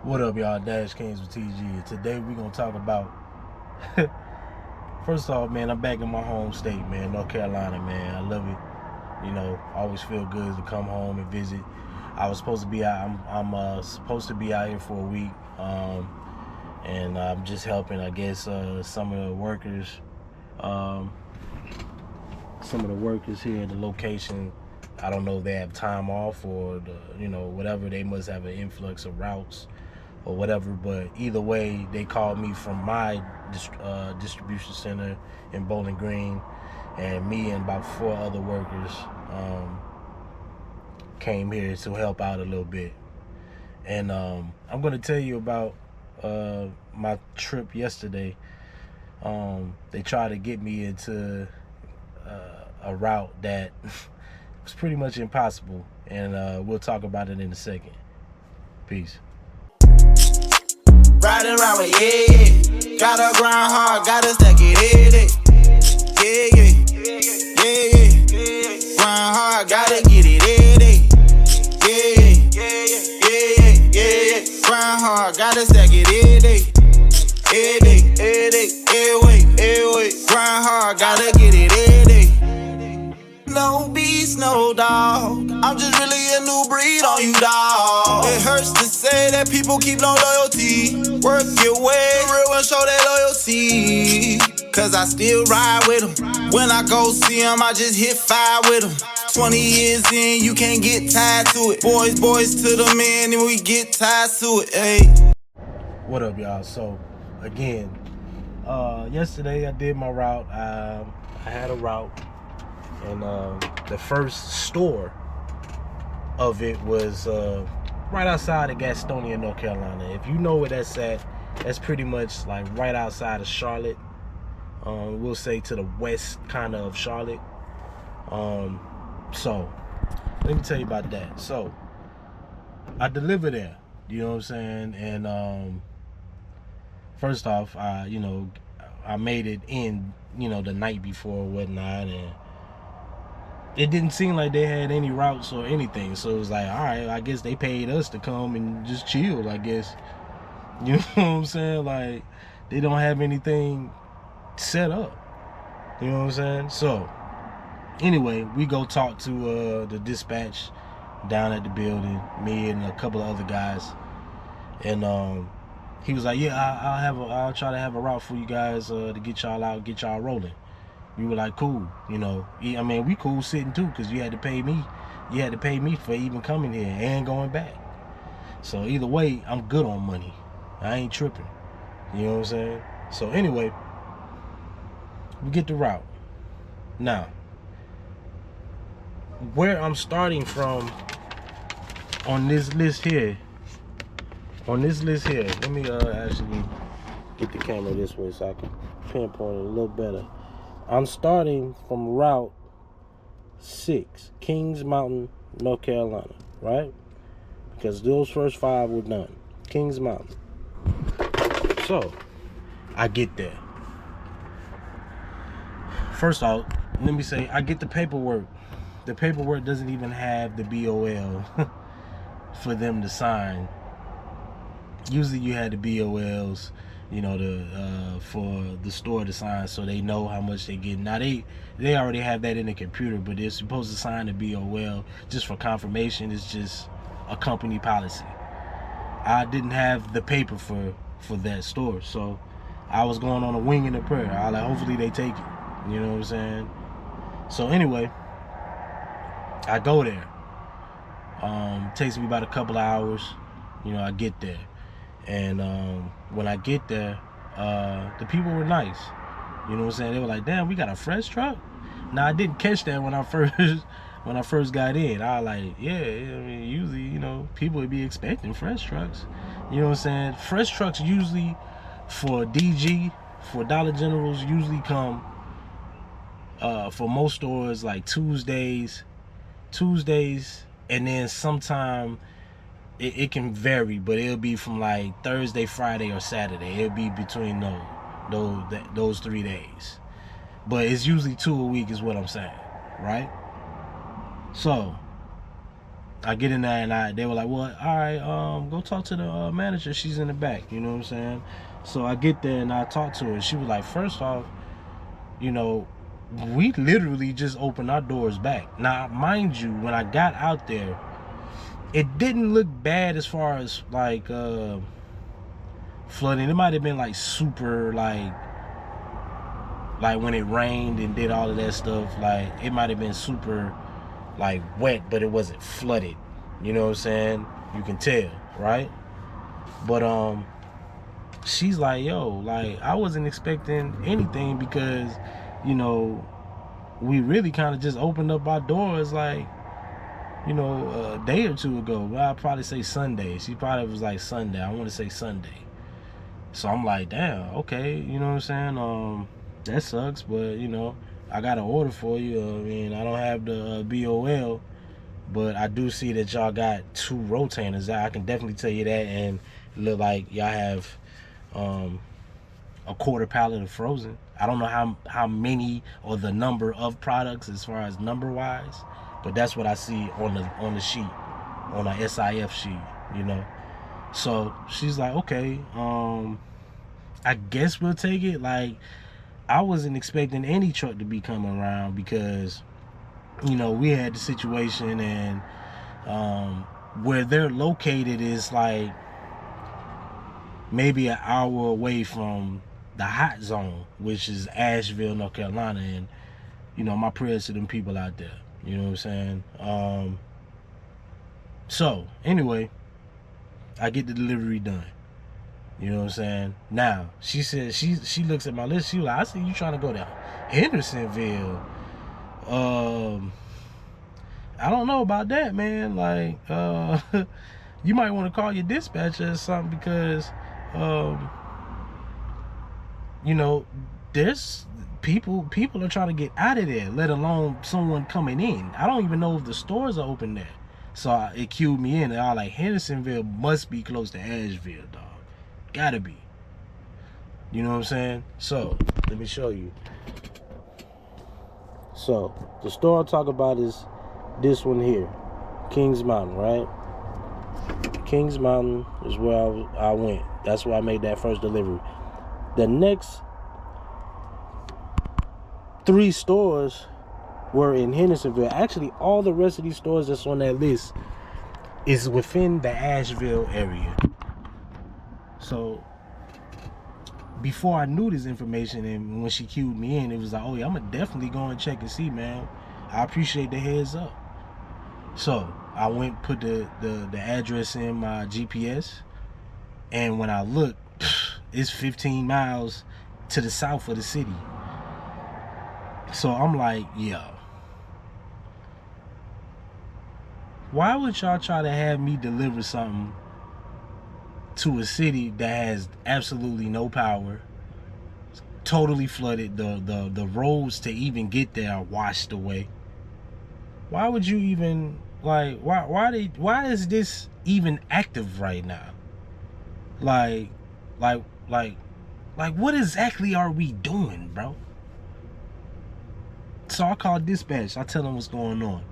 What up, y'all? Dash Kings with TG. Today we're gonna talk about. First off, man, I'm back in my home state, man, North Carolina, man. I love it. Always feel good to come home and visit. I was supposed to be out. I'm supposed to be out here for a week, and I'm just helping, I guess, some of the workers, here at the location. I don't know if they have time off or whatever. They must have an influx of routes or whatever, but either way, they called me from my distribution center in Bowling Green, and me and about 4 other workers came here to help out a little bit. And I'm going to tell you about my trip yesterday. They tried to get me into a route that was pretty much impossible, and we'll talk about it in a second. Peace. Riding around with yeah. Gotta grind hard, gotta stack it, yeah. Grind hard, gotta get it, yeah. Grind hard, gotta stack it, grind hard, gotta get it, No beast, no dog. I'm just really a new breed on you, dog. It hurts to say that people keep no loyalty. Work your way, real and show that loyalty. Cause I still ride with them. When I go see them, I just hit 5 with them. 20 years in, you can't get tied to it. Boys to the men, and we get tied to it, ayy. What up, y'all? So, again, yesterday I did my route. I had a route, and the first store of it was right outside of Gastonia, North Carolina. If you know where that's at, that's pretty much like right outside of Charlotte. We'll say to the west kind of Charlotte. So let me tell you about that. So I delivered there, you know what I'm saying? And first off, I made it in, the night before or whatnot, and it didn't seem like they had any routes or anything. So it was like, all right, I guess they paid us to come and just chill, I guess. You know what I'm saying? Like, they don't have anything set up. You know what I'm saying? So, anyway, we go talk to the dispatch down at the building, me and a couple of other guys. And he was like, yeah, I'll try to have a route for you guys to get y'all out, get y'all rolling. We were like, cool, I mean, we cool sitting too, because you had to pay me. You had to pay me for even coming here and going back. So either way, I'm good on money. I ain't tripping. You know what I'm saying? So anyway, we get the route. Now, where I'm starting from on this list here, let me actually get the camera this way so I can pinpoint it a little better. I'm starting from Route 6, Kings Mountain, North Carolina, right? Because those first 5 were done. Kings Mountain. So, I get there. First off, let me say, I get the paperwork. The paperwork doesn't even have the BOL for them to sign. Usually you had the BOLs, for the store to sign, so they know how much they get. Now they already have that in the computer, but they're supposed to sign the BOL just for confirmation. It's just a company policy. I didn't have the paper for that store, so I was going on a wing and a prayer. I like, hopefully they take it. You know what I'm saying? So anyway, I go there. Takes me about a couple of hours. I get there. And when I get there, the people were nice. You know what I'm saying? They were like, damn, we got a fresh truck? Now, I didn't catch that when I first got in. I was like, yeah, I mean, usually, people would be expecting fresh trucks. You know what I'm saying? Fresh trucks usually for DG, for Dollar Generals, usually come for most stores like Tuesdays, and then sometime it can vary, but it'll be from like Thursday, Friday, or Saturday. It'll be between those 3 days. But it's usually 2 a week is what I'm saying, right? So I get in there and they were like, well, all right, go talk to the manager. She's in the back. You know what I'm saying? So I get there and I talk to her. She was like, first off, you know, we literally just opened our doors back. Now, mind you, when I got out there, it didn't look bad as far as like flooding. It might have been like super like when it rained and did all of that stuff. Like it might have been super like wet, but it wasn't flooded. You know what I'm saying? You can tell, right? But she's like, yo, like I wasn't expecting anything because, you know, we really kind of just opened up our doors like, you know, a day or two ago. Well, I'll probably say Sunday. She probably was like Sunday. I want to say Sunday. So I'm like, damn, okay, you know what I'm saying? That sucks, but you know, I got an order for you. I mean, I don't have the BOL, but I do see that y'all got 2 rotainers. I can definitely tell you that, and it look like y'all have a quarter pallet of frozen. I don't know how many or the number of products as far as number wise, but that's what I see on the sheet, on a SIF sheet, you know. So she's like, okay, I guess we'll take it. Like, I wasn't expecting any truck to be coming around because, you know, we had the situation, and where they're located is like maybe an hour away from the hot zone, which is Asheville, North Carolina. And, you know, my prayers to them people out there. You know what I'm saying? So, anyway, I get the delivery done. You know what I'm saying? Now, she said, she looks at my list. She was like, I see you trying to go to Hendersonville. I don't know about that, man. Like, you might want to call your dispatcher or something because, you know, there's people are trying to get out of there, let alone someone coming in. I don't even know if the stores are open there. So it cued me in, and I was like, Hendersonville must be close to Asheville, dog. Gotta be. You know what I'm saying? So, let me show you. So, the store I'm talking about is this one here. Kings Mountain, right? Kings Mountain is where I went. That's where I made that first delivery. The next 3 stores were in Hendersonville. Actually, all the rest of these stores that's on that list is within the Asheville area. So before I knew this information, and when she cued me in, it was like, oh yeah, I'm gonna definitely go and check and see, man. I appreciate the heads up. So I went, put the address in my GPS, and when I looked, it's 15 miles to the south of the city. So I'm like, yo, why would y'all try to have me deliver something to a city that has absolutely no power, totally flooded, the roads to even get there are washed away? Why would you even, like, why is this even active right now? Like what exactly are we doing, bro? So I called dispatch. I tell them what's going on.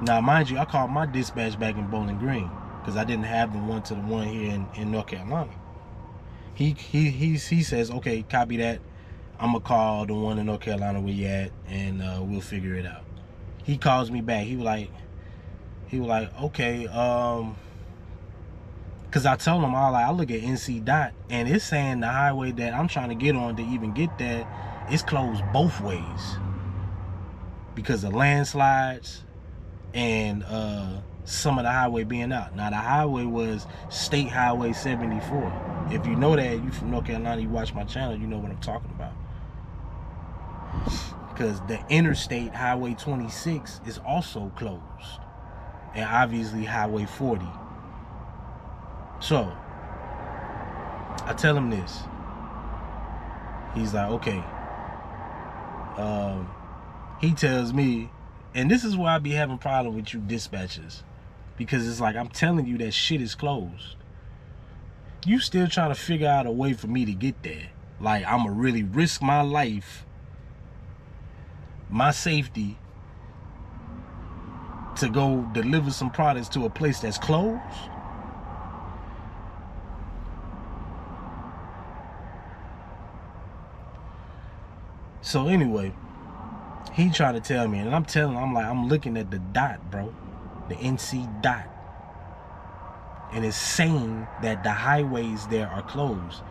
Now, mind you, I called my dispatch back in Bowling Green because I didn't have the one here in North Carolina. He says, okay, copy that. I'm gonna call the one in North Carolina where you at, and we'll figure it out. He calls me back. He was like, okay, because I told him, I look at NC Dot, and it's saying the highway that I'm trying to get on to even get there is closed both ways because of landslides and some of the highway being out. Now, the highway was State Highway 74. If you know that, you from North Carolina, you watch my channel, you know what I'm talking about. Because the interstate Highway 26 is also closed, and obviously Highway 40. So I tell him this. He's like, okay. He tells me, and this is why I be having problem with you dispatchers, because it's like, I'm telling you that shit is closed. You still trying to figure out a way for me to get there. Like, I'm gonna really risk my life, my safety, to go deliver some products to a place that's closed? So anyway, he tried to tell me, and I'm looking at the dot, bro, the NC dot, and it's saying that the highways there are closed.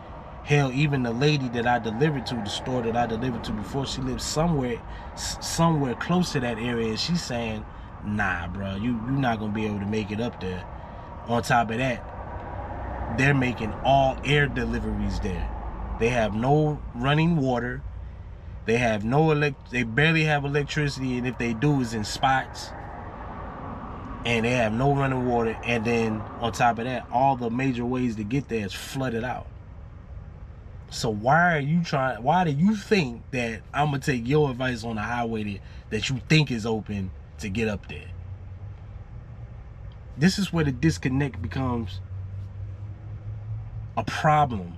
Hell, even the lady that I delivered to, the store that I delivered to before, she lives somewhere close to that area. She's saying, nah, bro, you're not gonna be able to make it up there. On top of that, they're making all air deliveries there. They have no running water. They have they barely have electricity, and if they do, it's in spots. And they have no running water, and then on top of that, all the major ways to get there is flooded out. So why do you think that I'm gonna take your advice on the highway that you think is open to get up there? This is where the disconnect becomes a problem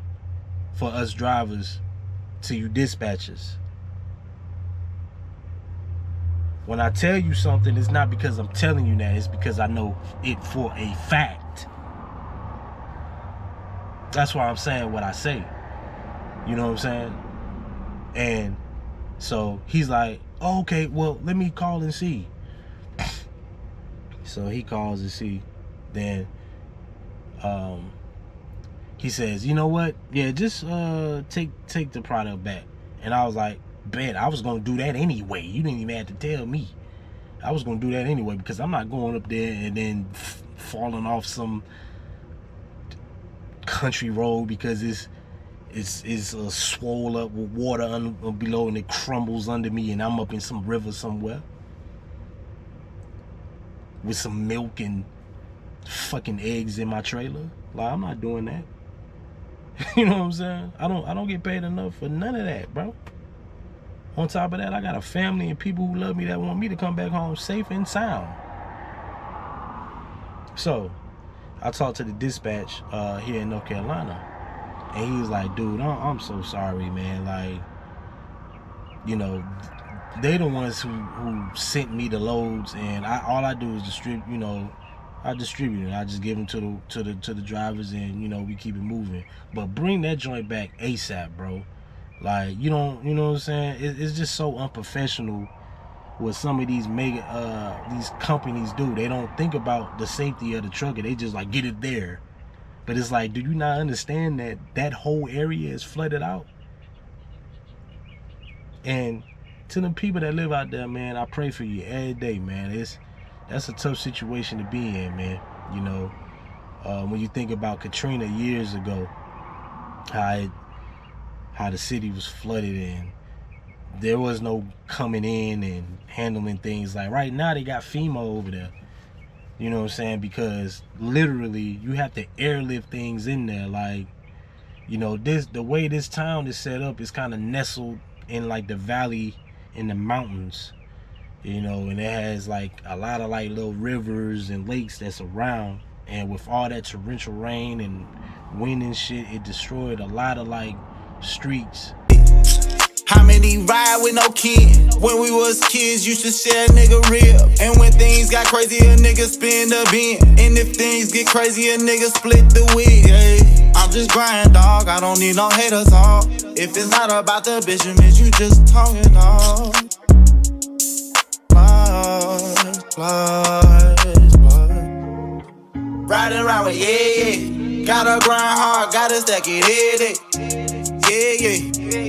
for us drivers to you dispatchers. When I tell you something, it's not because I'm telling you that, it's because I know it for a fact. That's why I'm saying what I say. You know what I'm saying? And so he's like, oh, okay, well, let me call and see. So he calls and see. Then he says, you know what? Yeah, just take the product back. And I was like, bet, I was gonna do that anyway. You didn't even have to tell me. I was gonna do that anyway, because I'm not going up there and then falling off some country road because it's swole up with water below, and it crumbles under me, and I'm up in some river somewhere with some milk and fucking eggs in my trailer. Like, I'm not doing that. You know what I'm saying? I don't get paid enough for none of that, bro. On top of that, I got a family and people who love me that want me to come back home safe and sound. So I talked to the dispatch here in North Carolina, and he was like, dude, I'm so sorry, man. Like, you know, they the ones who sent me the loads, and all I do is distribute. You know, I distribute it. I just give them to the drivers, and you know, we keep it moving. But bring that joint back ASAP, bro. Like, you know what I'm saying? It's just so unprofessional what some of these these companies do. They don't think about the safety of the trucker. They just like, get it there. But it's like, do you not understand that that whole area is flooded out? And to the people that live out there, man, I pray for you every day, man. That's a tough situation to be in, man. You know, when you think about Katrina years ago, how the city was flooded and there was no coming in and handling things. Like right now, they got FEMA over there. You know what I'm saying? Because literally, you have to airlift things in there. Like, you know, the way this town is set up is kind of nestled in like the valley in the mountains. You know, and it has like a lot of like little rivers and lakes that's around. And with all that torrential rain and wind and shit, it destroyed a lot of like streets. How many ride with no kin? When we was kids, used to share a nigga rib. And when things got crazy, a nigga spin the bin. And if things get crazy, a nigga split the wig. Yeah. I'm just grind, dog. I don't need no haters, all. If it's not about the bitch, it means you just talking, dog. Riding around with yeah. Gotta grind hard, gotta stack it, yeah.